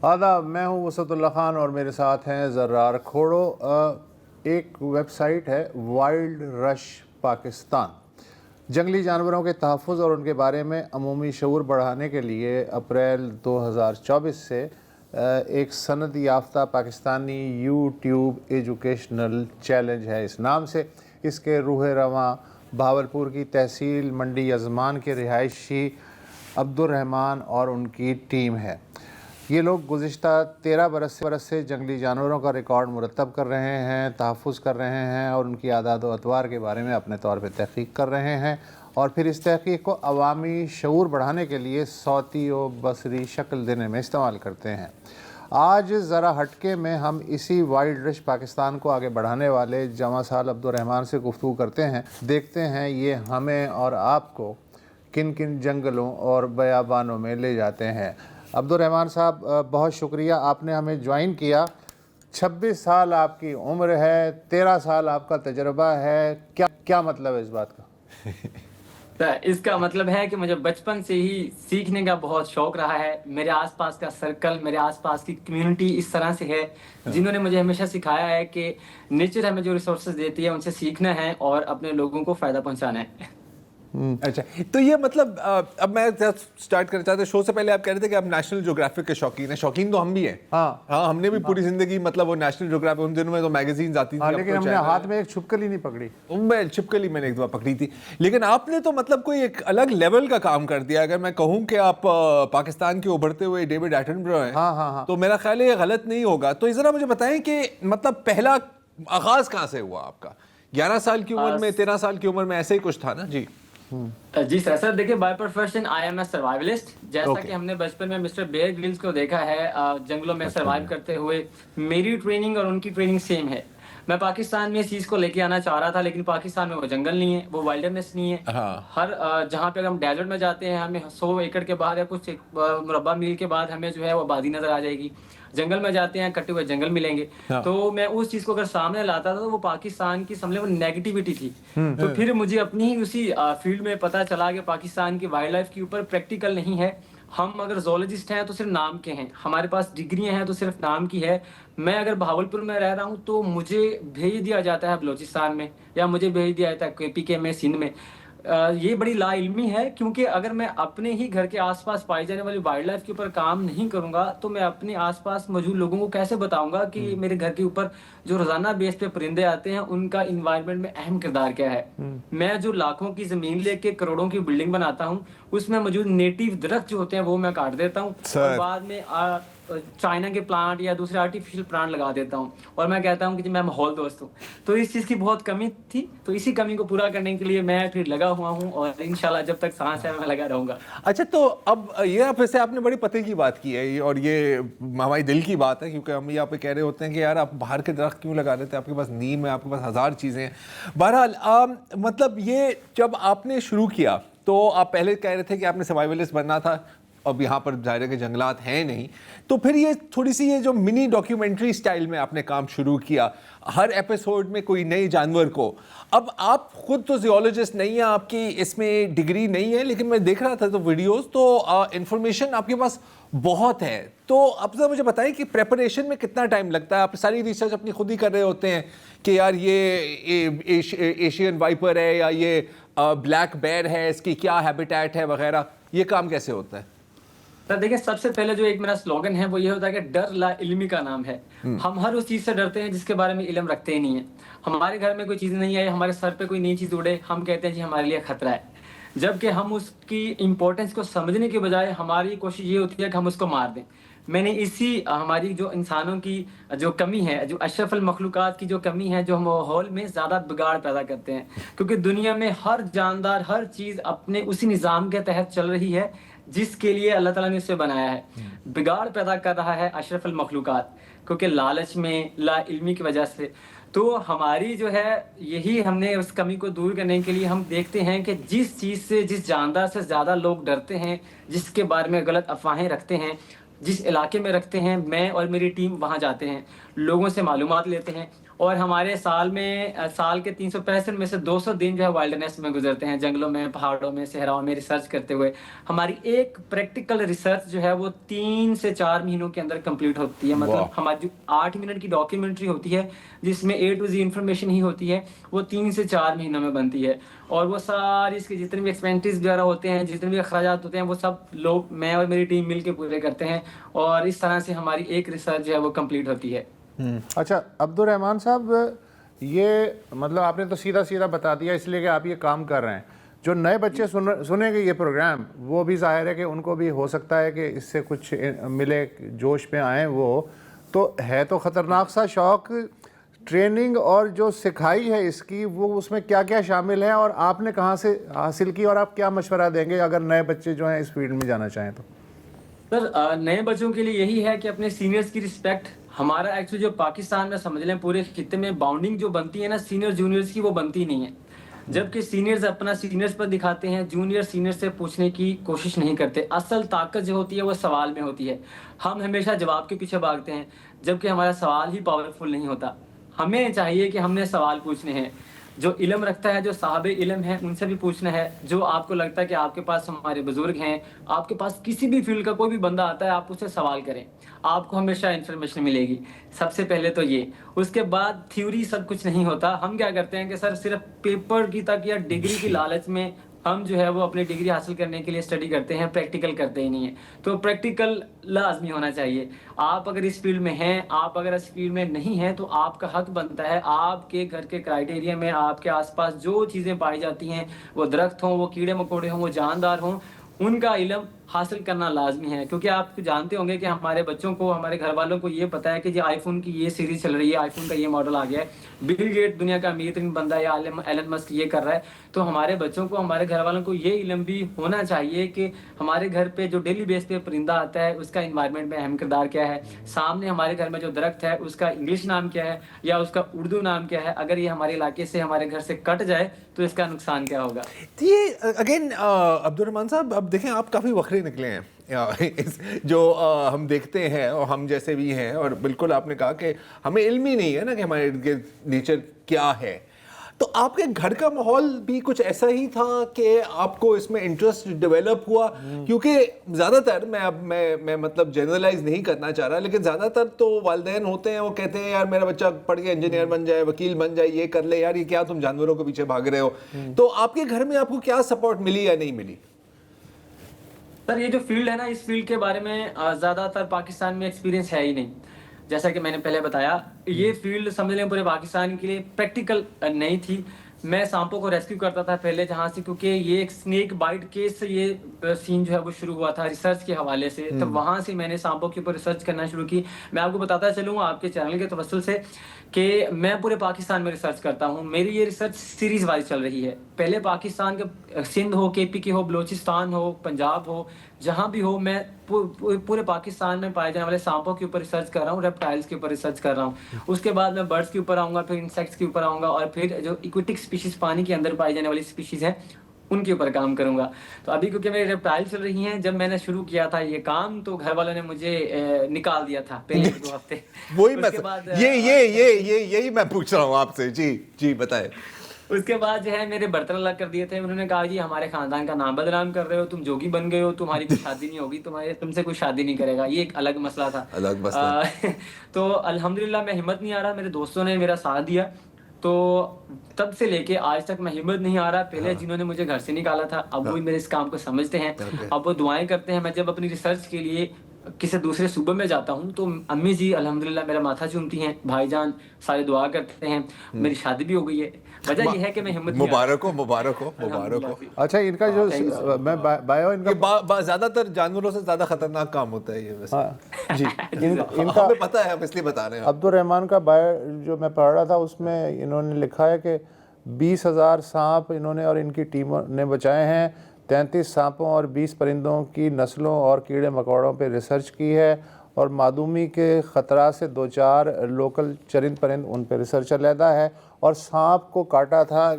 آداب، میں ہوں وسعت اللہ خان اور میرے ساتھ ہیں زرار کھوڑو۔ ایک ویب سائٹ ہے وائلڈ رش پاکستان، جنگلی جانوروں کے تحفظ اور ان کے بارے میں عمومی شعور بڑھانے کے لیے اپریل 2024 سے ایک سند یافتہ پاکستانی یوٹیوب ایجوکیشنل چیلنج ہے اس نام سے۔ اس کے روح رواں بہاولپور کی تحصیل منڈی ازمان کے رہائشی عبدالرحمان اور ان کی ٹیم ہے۔ یہ لوگ گزشتہ 13 برس سے جنگلی جانوروں کا ریکارڈ مرتب کر رہے ہیں، تحفظ کر رہے ہیں اور ان کی اعداد و اطوار کے بارے میں اپنے طور پہ تحقیق کر رہے ہیں، اور پھر اس تحقیق کو عوامی شعور بڑھانے کے لیے صوتی و بصری شکل دینے میں استعمال کرتے ہیں۔ آج ذرا ہٹکے میں ہم اسی وائلڈ رش پاکستان کو آگے بڑھانے والے جواں سال عبدالرحمان سے گفتگو کرتے ہیں، دیکھتے ہیں یہ ہمیں اور آپ کو کن کن جنگلوں اور بیابانوں میں لے جاتے ہیں۔ عبدالرحمان صاحب، بہت شکریہ، آپ نے ہمیں جوائن کیا۔ 26 سال آپ کی عمر ہے، 13 سال آپ کا تجربہ ہے، کیا مطلب ہے اس بات کا؟ اس کا مطلب ہے کہ مجھے بچپن سے ہی سیکھنے کا بہت شوق رہا ہے۔ میرے آس پاس کا سرکل، میرے آس پاس کی کمیونٹی اس طرح سے ہے جنہوں نے مجھے ہمیشہ سکھایا ہے کہ نیچر ہمیں جو ریسورسز دیتی ہے ان سے سیکھنا ہے اور اپنے لوگوں کو فائدہ پہنچانا ہے۔ اچھا، تو یہ مطلب اب میں سٹارٹ کرنا چاہتا ہوں، شو سے پہلے آپ کہہ رہے تھے کہ آپ نیشنل جیوگرافک کے شوقین ہیں۔ شوقین تو ہم بھی ہیں، ہاں ہم نے بھی پوری زندگی مطلب وہ نیشنل جیوگرافک، ان دنوں میں تو میگزینز آتی تھیں، لیکن ہم نے ہاتھ میں ایک چھپکلی نہیں پکڑی۔ چھپکلی میں نے ایک دفعہ پکڑی تھی، لیکن آپ نے تو مطلب کوئی ایک الگ لیول کا کام کر دیا۔ اگر میں کہوں کہ آپ پاکستان کے ابھرتے ہوئے ڈیوڈ ایٹنبرو ہیں تو میرا خیال ہے یہ غلط نہیں ہوگا۔ تو ذرا مجھے بتائیں کہ مطلب پہلا آغاز کہاں سے ہوا آپ کا؟ 11 سال کی عمر میں، 13 سال کی عمر میں، ایسے ہی کچھ تھا نا؟ جی سر دیکھیے، بائی پروفیشن آئی ایم اے سروائیولسٹ۔ جیسا کہ ہم نے بچپن میں مسٹر بیئر گرلز کو دیکھا ہے جنگلوں میں سروائیو کرتے ہوئے، میری ٹریننگ اور ان کی ٹریننگ سیم ہے۔ میں پاکستان میں اس چیز کو لے کے آنا چاہ رہا تھا، لیکن پاکستان میں وہ جنگل نہیں ہے، وہ وائلڈرنیس نہیں ہے۔ ہر جہاں پہ ہم ڈیزرٹ میں جاتے ہیں، ہمیں 100 ایکڑ کے بعد یا کچھ مربع میل کے بعد ہمیں جو ہے وہ آبادی نظر آ جائے گی۔ جنگل میں جاتے ہیں، کٹے ہوئے جنگل ملیں گے۔ تو میں اس چیز کو اگر سامنے لاتا تھا تو وہ پاکستان کی سمجھ لیں وہ نیگیٹیوٹی تھی۔ تو پھر مجھے اپنی ہی اسی فیلڈ میں پتہ چلا کہ پاکستان کی وائلڈ لائف کے اوپر پریکٹیکل نہیں ہے۔ ہم اگر زولوجسٹ ہیں تو صرف نام کے ہیں، ہمارے پاس ڈگریاں ہیں تو صرف نام کی ہے۔ میں اگر بہاولپور میں رہ رہا ہوں تو مجھے بھیج دیا جاتا ہے بلوچستان میں، یا مجھے بھیج دیا جاتا ہے KPK میں، سندھ میں۔ یہ بڑی لا علمی ہے، کیونکہ اگر میں اپنے ہی گھر کے آس پاس پائی جانے والی وائلڈ لائف کے اوپر کام نہیں کروں گا تو میں اپنے آس پاس موجود لوگوں کو کیسے بتاؤں گا کہ میرے گھر کے اوپر جو روزانہ بیس پہ پرندے آتے ہیں ان کا انوائرمنٹ میں اہم کردار کیا ہے۔ میں جو لاکھوں کی زمین لے کے کروڑوں کی بلڈنگ بناتا ہوں، اس میں موجود نیٹیو درخت جو ہوتے ہیں وہ میں کاٹ دیتا ہوں اور بعد میں چائنا کے پلانٹ یا دوسرے آرٹیفیشل پلانٹ لگا دیتا ہوں، اور میں کہتا ہوں کہ میں ماحول دوست ہوں۔ تو اس چیز کی بہت کمی تھی، تو اسی کمی کو پورا کرنے کے لیے میں پھر لگا ہوا ہوں، اور انشاءاللہ جب تک سانس ہے میں لگا رہوں گا۔ اچھا، تو اب یہ پھر سے آپ نے بڑی پتے کی بات کی ہے، اور یہ ہماری دل کی بات ہے، کیونکہ ہم یہاں پہ کہہ رہے ہوتے ہیں کہ یار آپ باہر کے درخت کیوں لگا دیتے ہیں، آپ کے پاس نیم ہے، آپ کے پاس ہزار چیزیں ہیں۔ بہرحال مطلب یہ جب آپ نے شروع کیا تو آپ پہلے کہہ رہے تھے کہ آپ نے سروائیولسٹ بننا تھا، اب یہاں پر ظاہر ہے کہ جنگلات ہیں نہیں، تو پھر یہ تھوڑی سی یہ جو منی ڈاکیومنٹری سٹائل میں آپ نے کام شروع کیا، ہر ایپیسوڈ میں کوئی نئے جانور کو۔ اب آپ خود تو زیولوجسٹ نہیں ہیں، آپ کی اس میں ڈگری نہیں ہے، لیکن میں دیکھ رہا تھا تو ویڈیوز، تو انفارمیشن آپ کے پاس بہت ہے۔ تو اب ذرا مجھے بتائیں کہ پریپریشن میں کتنا ٹائم لگتا ہے؟ آپ ساری ریسرچ اپنی خود ہی کر رہے ہوتے ہیں کہ یار یہ ایشین وائپر ہے یا یہ بلیک بیئر ہے، اس کی کیا ہیبیٹیٹ ہے وغیرہ، یہ کام کیسے ہوتا ہے؟ دیکھیں، سب سے پہلے جو ایک میرا سلوگن ہے وہ یہ ہوتا ہے کہ ڈر لا علمی کا نام ہے۔ ہم ہر اس چیز سے ڈرتے ہیں جس کے بارے میں علم رکھتے ہی نہیں ہیں۔ ہمارے گھر میں کوئی چیز نہیں آئی، ہمارے سر پہ کوئی نئی چیز اڑے، ہم کہتے ہیں جی ہمارے لیے خطرہ ہے، جبکہ ہم اس کی امپورٹنس کو سمجھنے کے بجائے ہماری کوشش یہ ہوتی ہے کہ ہم اس کو مار دیں۔ میں نے اسی ہماری جو انسانوں کی جو کمی ہے، جو اشرف المخلوقات کی جو کمی ہے، جو ہم ماحول میں زیادہ بگاڑ پیدا کرتے ہیں، کیونکہ دنیا میں ہر جاندار، ہر چیز اپنے اسی نظام کے تحت چل رہی ہے جس کے لیے اللہ تعالیٰ نے اسے بنایا ہے۔ بگاڑ پیدا کر رہا ہے اشرف المخلوقات، کیونکہ لالچ میں، لا علمی کی وجہ سے۔ تو ہماری جو ہے یہی، ہم نے اس کمی کو دور کرنے کے لیے ہم دیکھتے ہیں کہ جس چیز سے، جس جاندار سے زیادہ لوگ ڈرتے ہیں، جس کے بارے میں غلط افواہیں رکھتے ہیں، جس علاقے میں رکھتے ہیں، میں اور میری ٹیم وہاں جاتے ہیں، لوگوں سے معلومات لیتے ہیں، اور ہمارے سال کے 365 میں سے 200 دن جو ہے وائلڈنیس میں گزرتے ہیں، جنگلوں میں، پہاڑوں میں، صحراؤں میں ریسرچ کرتے ہوئے. ہماری ایک پریکٹیکل ریسرچ جو ہے وہ 3 سے 4 مہینوں کے اندر کمپلیٹ ہوتی ہے. مطلب ہماری جو 8 منٹ کی ڈاکیومنٹری ہوتی ہے جس میں A to Z انفارمیشن ہی ہوتی ہے، وہ 3 سے 4 مہینوں میں بنتی ہے. اور وہ ساری اس کے جتنے بھی ایکسپینسز وغیرہ ہوتے ہیں، جتنے بھی اخراجات ہوتے ہیں، وہ سب لوگ، میں اور میری ٹیم مل کے پورے کرتے ہیں. اور اس طرح سے ہماری ایک ریسرچ جو ہے وہ کمپلیٹ ہوتی ہے. اچھا عبد الرحمان صاحب، یہ مطلب آپ نے تو سیدھا سیدھا بتا دیا اس لیے کہ آپ یہ کام کر رہے ہیں. جو نئے بچے سنیں گے یہ پروگرام، وہ بھی ظاہر ہے کہ ان کو بھی ہو سکتا ہے کہ اس سے کچھ ملے، جوش میں آئیں. وہ تو ہے تو خطرناک سا شوق. ٹریننگ اور جو سکھائی ہے اس کی، وہ اس میں کیا کیا شامل ہے اور آپ نے کہاں سے حاصل کی، اور آپ کیا مشورہ دیں گے اگر نئے بچے جو ہیں اس فیلڈ میں جانا چاہیں تو؟ سر، نئے بچوں کے لیے یہی ہے کہ اپنے سینئرز کی رسپیکٹ. ہمارا ایکچولی جو پاکستان میں سمجھ لیں پورے خطے میں باؤنڈنگ جو بنتی ہے نا سینئر جونیئرز کی، وہ بنتی نہیں ہے. جبکہ سینئرز اپنا سینئرز پر دکھاتے ہیں، جونیئر سینئر سے پوچھنے کی کوشش نہیں کرتے. اصل طاقت جو ہوتی ہے وہ سوال میں ہوتی ہے. ہم ہمیشہ جواب کے پیچھے بھاگتے ہیں، جبکہ ہمارا سوال ہی پاورفل نہیں ہوتا. ہمیں چاہیے کہ ہم نے سوال پوچھنے ہیں. جو علم رکھتا ہے، جو صاحب علم ہے، ان سے بھی پوچھنا ہے. جو آپ کو لگتا ہے کہ آپ کے پاس ہمارے بزرگ ہیں، آپ کے پاس کسی بھی فیلڈ کا کوئی بھی بندہ آتا ہے، آپ اس سے سوال کریں، آپ کو ہمیشہ انفارمیشن ملے گی. سب سے پہلے تو یہ. اس کے بعد تھیوری سب کچھ نہیں ہوتا. ہم کیا کرتے ہیں کہ سر صرف پیپر کی تک یا ڈگری کی لالچ میں ہم جو ہے وہ اپنی ڈگری حاصل کرنے کے لیے اسٹڈی کرتے ہیں، پریکٹیکل کرتے ہی نہیں ہیں. تو پریکٹیکل لازمی ہونا چاہیے. آپ اگر اس فیلڈ میں ہیں، آپ اگر اس فیلڈ میں نہیں ہیں، تو آپ کا حق بنتا ہے آپ کے گھر کے کرائٹیریا میں، آپ کے آس پاس جو چیزیں پائی جاتی ہیں، وہ درخت ہوں، وہ کیڑے مکوڑے ہوں، وہ جاندار ہوں، ان کا علم حاصل کرنا لازمی ہے. کیونکہ آپ جانتے ہوں گے کہ ہمارے بچوں کو، ہمارے گھر والوں کو یہ پتا ہے کہ جی آئی فون کی یہ سیریز چل رہی ہے، آئی فون کا یہ ماڈل آ گیا ہے، بل گیٹ دنیا کا امیر ترین بندہ ہے، یا ایلن مسک یہ کر رہا ہے. تو ہمارے بچوں کو، ہمارے گھر والوں کو یہ علم بھی ہونا چاہیے کہ ہمارے گھر پہ جو ڈیلی بیس پہ پرندہ آتا ہے اس کا انوائرمنٹ میں اہم کردار کیا ہے. سامنے ہمارے گھر میں جو درخت ہے اس کا انگلش نام کیا ہے یا اس کا اردو نام کیا ہے. اگر یہ ہمارے علاقے سے، ہمارے گھر سے کٹ جائے تو اس کا نقصان کیا ہوگا. یہ اگین عبد الرحمان صاحب، اب دیکھیں آپ کافی وقرے نکلے ہیں جو ہم دیکھتے ہیں، اور ہم جیسے بھی ہیں. اور بالکل آپ نے کہا کہ ہمیں علم ہی نہیں ہے نا کہ ہمارے نیچر کیا ہے. تو آپ کے گھر کا ماحول بھی کچھ ایسا ہی تھا کہ آپ کو اس میں انٹرسٹ ڈیولپ ہوا؟ کیونکہ زیادہ تر میں مطلب جنرلائز نہیں کرنا چاہ رہا، لیکن زیادہ تر تو والدین ہوتے ہیں، وہ کہتے ہیں یار میرا بچہ پڑھ کے انجینئر بن جائے، وکیل بن جائے، یہ کر لے، یار یہ کیا تم جانوروں کے پیچھے بھاگ رہے ہو. تو آپ کے گھر میں آپ کو کیا سپورٹ ملی یا نہیں ملی؟ سر، یہ جو فیلڈ ہے نا، اس فیلڈ کے بارے میں زیادہ تر پاکستان میں ایکسپیرینس ہے ہی نہیں. جیسا کہ میں نے پہلے بتایا، یہ فیلڈ سمجھ لیں پورے پاکستان کے لیے پریکٹیکل نہیں تھی. میں سانپوں کو ریسکیو کرتا تھا پہلے جہاں سے، کیونکہ یہ ایک سنیک بائٹ کیس سے یہ سین جو ہے وہ شروع ہوا تھا ریسرچ کے حوالے سے. تو وہاں سے میں نے سانپوں کے اوپر ریسرچ کرنا شروع کی. میں آپ کو بتاتا چلوں آپ کے چینل کے توسل سے کہ میں پورے پاکستان میں ریسرچ کرتا ہوں. میری یہ ریسرچ سیریز وائز چل رہی ہے. پہلے پاکستان کے سندھ ہو، کے پی کے ہو، بلوچستان ہو، پنجاب ہو، جہاں بھی ہو، میں پورے پاکستان میں پائے جانے والے سانپوں کے اوپر ریسرچ کر رہا ہوں، ریپٹائلز کے اوپر ریسرچ کر رہا ہوں. اس کے بعد میں برڈز کے اوپر آؤں گا، پھر انسیکٹس کے اوپر آؤں گا، اور پھر جو ایکویٹک اسپیشیز پانی کے اندر پائی جانے والی اسپیشیز ہیں ان کے اوپر کام کروں گا. تو ابھی کیونکہ میری ریپٹائل چل رہی ہیں، جب میں نے شروع کیا تھا یہ کام تو گھر والوں نے مجھے نکال دیا تھا پہلے 2 ہفتے. وہی میں یہی میں پوچھ رہا ہوں آپ سے. جی بتائیں. اس کے بعد جو ہے میرے برتن الگ کر دیے تھے. انہوں نے کہا جی ہمارے خاندان کا نام بدنام کر رہے ہو، تم جوگی بن گئے ہو، تمہاری کوئی شادی نہیں ہوگی، تم سے کوئی شادی نہیں کرے گا. یہ ایک الگ مسئلہ تھا. تو الحمدللہ میں ہمت نہیں آ رہا، میرے دوستوں نے میرا ساتھ دیا. تو تب سے لے کے آج تک میں ہمت نہیں آ رہا. پہلے جنہوں نے مجھے گھر سے نکالا تھا اب وہی میرے اس کام کو سمجھتے ہیں، اب وہ دعائیں کرتے ہیں. میں جب اپنی ریسرچ کے لیے کسی دوسرے صوبے میں جاتا ہوں تو امی جی الحمدللہ میرا ماتھا چومتی ہیں، بھائی جان سارے دعا کرتے ہیں. میری شادی بھی ہو گئی ہے. وجہ یہ ہے کہ میں ہمت مبارک ہو. اچھا ان کا جو میں بایو ان کا زیادہ تر جانوروں سے زیادہ خطرناک کام ہوتا ہے یہ ویسے. جی ان کا ہمیں پتہ ہے، ہم اس لیے بتا رہے ہیں. عبد الرحمان کا بایو جو میں پڑھ رہا تھا اس میں انہوں نے لکھا ہے کہ 20,000 سانپ انہوں نے اور ان کی ٹیموں نے بچائے ہیں. 33 سانپوں اور 20 پرندوں کی نسلوں اور کیڑے مکوڑوں پہ ریسرچ کی ہے، اور معدومی کے خطرات سے 2-4 لوکل چرند پرند ان پہ ریسرچ علیحدہ ہے. اور سانپ کو کاٹا تھا،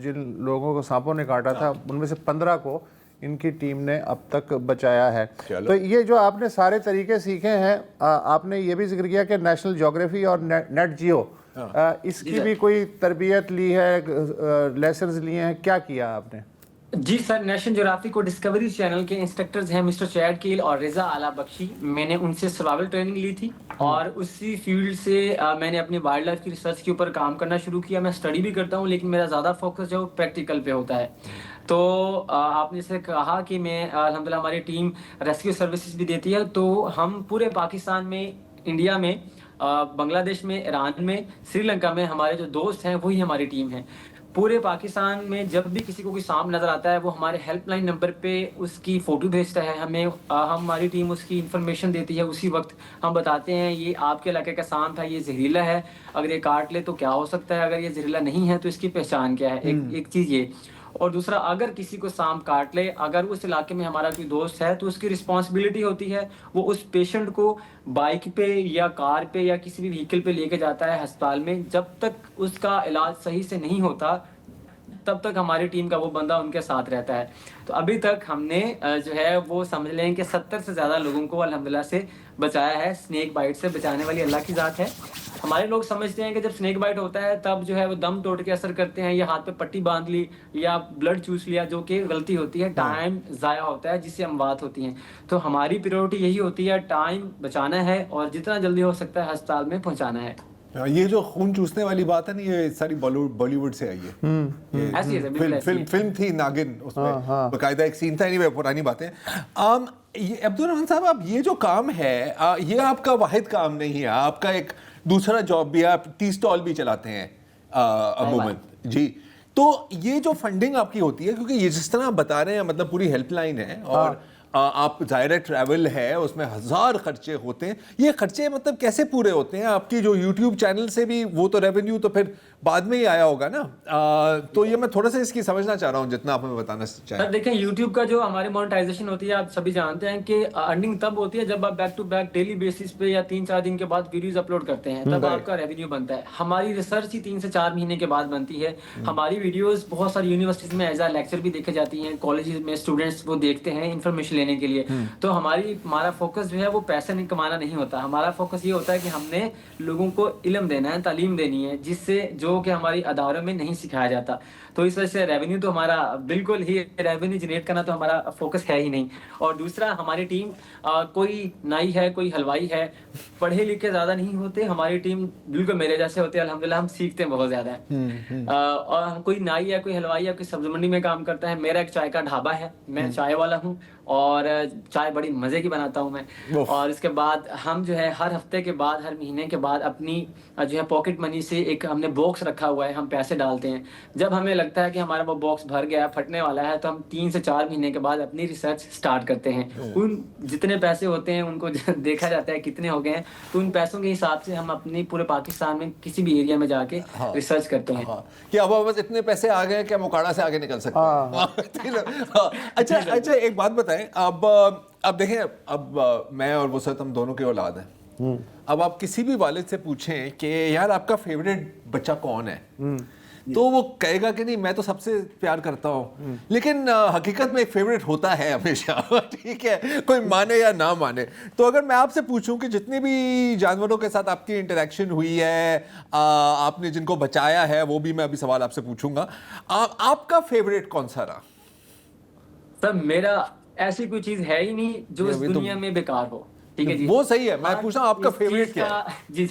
جن لوگوں کو سانپوں نے کاٹا تھا ان میں سے 15 کو ان کی ٹیم نے اب تک بچایا ہے. چلو. تو یہ جو آپ نے سارے طریقے سیکھے ہیں, آپ نے یہ بھی ذکر کیا کہ نیشنل جیوگرافی اور نیٹ جیو, اس کی بھی کوئی تربیت لی ہے, لیسنز لیے ہیں, کیا کیا آپ نے؟ جی سر, نیشنل جیوگرافی کو ڈسکوری چینل کے انسٹرکٹرز ہیں مسٹر چیڈ کیل اور رضا آلا بخشی. میں نے ان سے سروائیول ٹریننگ لی تھی اور اسی فیلڈ سے میں نے اپنی وائلڈ لائف کی ریسرچ کے اوپر کام کرنا شروع کیا. میں اسٹڈی بھی کرتا ہوں لیکن میرا زیادہ فوکس جو پریکٹیکل پہ ہوتا ہے. تو آپ نے سے کہا کہ میں الحمدللہ ہماری ٹیم ریسکیو سروسز بھی دیتی ہے, تو ہم پورے پاکستان میں, انڈیا میں, بنگلہ دیش میں, ایران میں, سری لنکا میں ہمارے جو دوست ہیں وہی ہماری ٹیم ہیں. پورے پاکستان میں جب بھی کسی کو کوئی سانپ نظر آتا ہے وہ ہمارے ہیلپ لائن نمبر پہ اس کی فوٹو بھیجتا ہے ہمیں, ہماری ٹیم اس کی انفارمیشن دیتی ہے. اسی وقت ہم بتاتے ہیں یہ آپ کے علاقے کا سانپ ہے, یہ زہریلا ہے, اگر یہ کاٹ لے تو کیا ہو سکتا ہے, اگر یہ زہریلا نہیں ہے تو اس کی پہچان کیا ہے. ایک چیز یہ, اور دوسرا اگر کسی کو سانپ کاٹ لے, اگر اس علاقے میں ہمارا کوئی دوست ہے تو اس کی رسپانسبلٹی ہوتی ہے وہ اس پیشنٹ کو بائک پہ یا کار پہ یا کسی بھی وہیکل پہ لے کے جاتا ہے ہسپتال میں. جب تک اس کا علاج صحیح سے نہیں ہوتا تب تک ہماری ٹیم کا وہ بندہ ان کے ساتھ رہتا ہے. تو ابھی تک ہم نے جو ہے وہ سمجھ لیں کہ 70 سے زیادہ لوگوں کو الحمدللہ سے بچایا ہے. اسنیک بائٹ سے بچانے والی اللہ کی ذات ہے. ہمارے لوگ سمجھتے ہیں کہ جب اسنیک بائٹ ہوتا ہے تب جو ہے وہ دم توڑ کے اثر کرتے ہیں, یا ہاتھ پہ پٹی باندھ لی یا بلڈ چوس لیا, جو کہ غلطی ہوتی ہے. ٹائم ضائع ہوتا ہے جس سے اموات ہوتی ہیں. تو ہماری پریورٹی یہی ہوتی ہے, ٹائم بچانا ہے اور جتنا جلدی ہو سکتا ہے ہسپتال میں پہنچانا ہے. یہ جو خون چوسنے والی بات ہے نا, یہ ساری بالی ووڈ سے آئی ہے. ایسی ہے, فلم تھی ناگن, اس میں باقاعدہ ایک سین تھا. نہیں, پرانی باتیں. عبدالرحمن صاحب, آپ یہ جو کام ہے یہ آپ کا واحد کام نہیں ہے, آپ کا ایک دوسرا جاب بھی ہے, آپ ٹی اسٹال بھی چلاتے ہیں عموماً. جی, تو یہ جو فنڈنگ آپ کی ہوتی ہے, کیونکہ یہ جس طرح آپ بتا رہے ہیں مطلب پوری ہیلپ لائن ہے اور آپ ظاہر ٹریول ہے, اس میں ہزار خرچے ہوتے ہیں. یہ خرچے مطلب کیسے پورے ہوتے ہیں؟ آپ کی جو یوٹیوب چینل سے بھی وہ تو ریونیو تو پھر بعد میں ہی آیا ہوگا نا, تو یہ میں تھوڑا سا اس کی سمجھنا چاہ رہا ہوں جتنا آپ ہمیں بتانا چاہیں. سر دیکھیں, یوٹیوب کا جو ہماری مونیٹائزیشن ہوتی ہے آپ سبھی جانتے ہیں کہ ارننگ تب ہوتی ہے جب آپ back to back daily basis پہ یا 3-4 دن کے بعد ویڈیوز اپلوڈ کرتے ہیں, تب آپ کا ریونیو بنتا ہے. ہماری ریسرچ ہی 3 سے 4 مہینے کے بعد بنتی ہے. ہماری ویڈیوز بہت ساری یونیورسٹیز میں ایز اے لیکچر بھی دیکھے جاتی ہیں, کالجز میں اسٹوڈنٹس وہ دیکھتے ہیں انفارمیشن لینے کے لیے. تو ہمارا فوکس جو ہے وہ پیسے نہیں کمانا نہیں ہوتا. ہمارا فوکس یہ ہوتا ہے کہ ہم نے لوگوں کو علم دینا ہے, تعلیم دینی ہے, جس سے جو کہ ہماری اداروں میں نہیں سکھایا جاتا. تو اس وجہ سے ریونیو تو ہمارا بالکل ہی, ریونیو جنریٹ کرنا تو ہمارا فوکس ہے ہی نہیں. اور دوسرا, ہماری ٹیم کوئی نائی ہے, کوئی حلوائی ہے, پڑھے لکھے زیادہ نہیں ہوتے. ہماری ٹیم بالکل میرے جیسے ہوتے ہیں, الحمدللہ ہم سیکھتے ہیں بہت زیادہ. اور کوئی نائی ہے, کوئی حلوائی ہے, کوئی سبزی منڈی میں کام کرتا ہے. میرا ایک چائے کا ڈھابا ہے, میں چائے والا ہوں اور چائے بڑی مزے کی بناتا ہوں میں. اور اس کے بعد ہم جو ہے ہر ہفتے کے بعد, ہر مہینے کے بعد اپنی جو ہے پاکٹ منی سے ایک ہم نے باکس رکھا ہوا ہے, ہم پیسے ڈالتے ہیں. جب ہمیں لگتا ہے کہ ہمارا وہ باکس بھر گیا, پھٹنے والا ہے, تو ہم 3 سے 4 مہینے کے بعد اپنی ریسرچ سٹارٹ کرتے ہیں. ان جتنے پیسے ہوتے ہیں ان کو دیکھا جاتا ہے کتنے ہو گئے ہیں, تو ان پیسوں کے حساب سے ہم اپنی پورے پاکستان میں کسی بھی ایریا میں جا کے ریسرچ کرتے ہیں کہ اب بس اتنے پیسے آ گئے کہ ہم اکاڑا سے آگے نکل سکتے ہیں. اچھا, ایک بات بتائیں, اب دیکھیں, اب میں اور وسعت ہم دونوں کے اولاد ہیں. اب آپ کسی بھی والد سے پوچھیں کہ یار آپ کا فیوریٹ بچہ کون ہے, تو وہ کہے گا کہ نہیں میں تو سب سے پیار کرتا ہوں. لیکن حقیقت میں ایک فیوریٹ ہوتا ہے ہمیشہ, ٹھیک ہے, کوئی مانے یا نہ مانے. تو اگر میں آپ سے پوچھوں کہ جتنے بھی جانوروں کے ساتھ آپ کی انٹریکشن ہوئی ہے, آپ نے جن کو بچایا ہے, وہ بھی میں ابھی سوال آپ سے پوچھوں گا, آپ کا فیوریٹ کون سا رہا؟ سر میرا ایسی کوئی چیز ہے ہی نہیں جو اس دنیا میں بیکار ہو. ٹھیک ہے جی, وہ صحیح ہے, میں پوچھ رہا ہوں آپ کا فیوریٹ کیا ہے؟ جی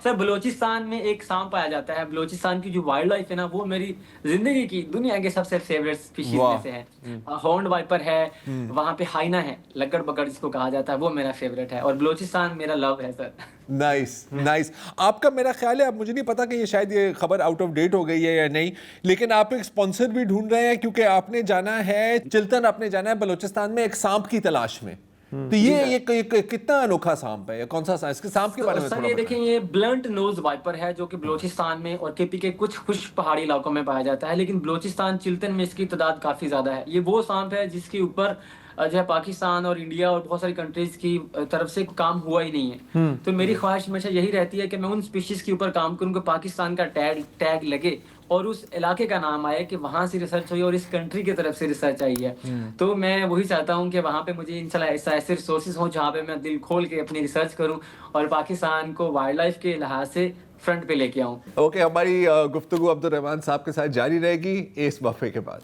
سر, بلوچستان میں ایک سانپ پایا جاتا ہے. بلوچستان کی جو وائلڈ لائف ہے نا, وہ میری زندگی کی دنیا کے سب سے فیوریٹ اسپیشیز میں سے ہے. ہارنڈ وائپر ہے, وہاں پہ ہائنا ہے, لکڑ بکڑ جس کو کہا جاتا ہے, وہ میرا فیوریٹ ہے. اور بلوچستان میرا لو ہے سر. نائس. آپ کا میرا خیال ہے, اب مجھے نہیں پتا کہ یہ شاید یہ خبر آؤٹ آف ڈیٹ ہو گئی ہے یا نہیں, لیکن آپ ایک اسپانسر بھی ڈھونڈ رہے ہیں کیونکہ آپ نے جانا ہے چلتن, آپ نے جانا ہے بلوچستان میں ایک سانپ کی تلاش میں. تو یہ کتنا انوکھا سانپ ہے, کون سا سانپ, اس کے سانپ کے بارے میں سر یہ دیکھیں, یہ بلنٹ نوز وائپر ہے جو کہ بلوچستان میں اور کے پی کے کچھ خشک پہاڑی علاقوں میں پایا جاتا ہے. لیکن بلوچستان چلتن میں اس کی تعداد کافی زیادہ ہے. یہ وہ سانپ ہے جس کے اوپر جو ہے پاکستان اور انڈیا اور بہت ساری کنٹریز کی طرف سے کام ہوا ہی نہیں ہے. تو میری خواہش ہمیشہ یہی رہتی ہے کہ میں ان اسپیشیز کے اوپر کام کروں کہ پاکستان کا ٹیگ لگے اور اس علاقے کا نام آئے کہ وہاں سے ریسرچ ہوئی اور اس کنٹری کی طرف سے ریسرچ آئی ہے. تو میں وہی چاہتا ہوں کہ وہاں پہ مجھے انشاءاللہ ایسے ریسورسز ہوں جہاں پہ میں دل کھول کے اپنی ریسرچ کروں اور پاکستان کو وائلڈ لائف کے لحاظ سے فرنٹ پہ لے کے آؤں. اوکے، ہماری گفتگو عبدالرحمان صاحب کے ساتھ جاری رہے گی اس وقفے کے بعد.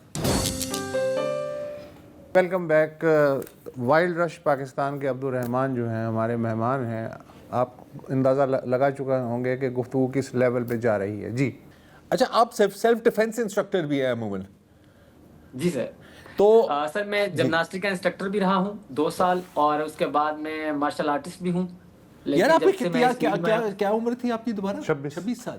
Welcome back. وائلڈ رش پاکستان کے عبدالرحمان جو ہیں ہمارے مہمان ہیں. آپ اندازہ لگا چکے ہوں گے کہ گفتگو کس لیول پہ جا رہی ہے. جی اچھا، آپ سیلف ڈیفینس انسٹرکٹر بھی ہیں عموماً؟ جی سر. تو سر میں جمناسٹک کا انسٹرکٹر بھی رہا ہوں 2 سال، اور اس کے بعد میں مارشل آرٹسٹ بھی ہوں. یار آپ کی کیا عمر تھی آپ کی دوبارہ؟ 26 سال.